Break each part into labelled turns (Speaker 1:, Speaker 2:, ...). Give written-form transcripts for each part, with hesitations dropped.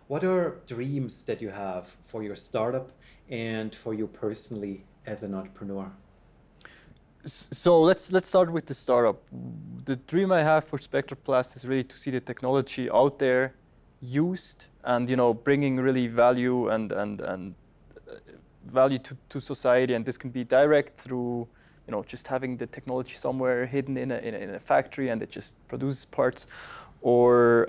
Speaker 1: What are dreams that you have for your startup and for you personally as an entrepreneur?
Speaker 2: So let's start with the startup. The dream I have for Spectroplast is really to see the technology out there used and bringing really value and value to society. And this can be direct through just having the technology somewhere hidden in a factory and it just produces parts, or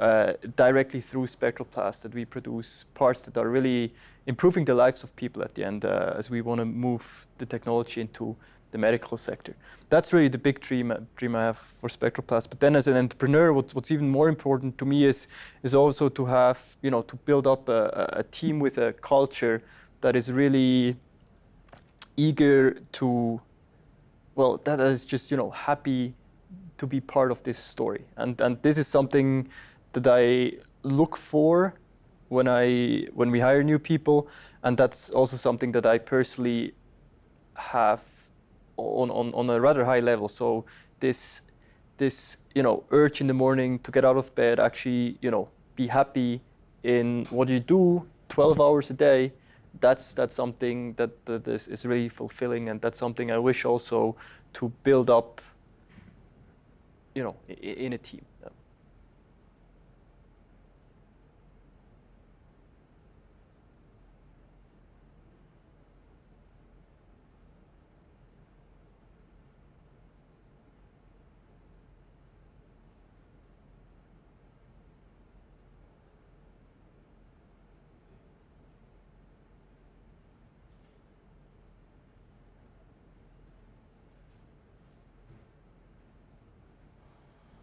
Speaker 2: directly through Spectroplast, that we produce parts that are really improving the lives of people at the end, as we want to move the technology into the medical sector. That's really the big dream I have for Spectroplast. But then as an entrepreneur, what's even more important to me is also to have, to build up a team with a culture that is really eager to, well, that is just, happy to be part of this story. And this is something that I look for when we hire new people. And that's also something that I personally have on a rather high level. So this urge in the morning to get out of bed, actually be happy in what you do 12 hours a day, that's something that is really fulfilling, and that's something I wish also to build up in a team.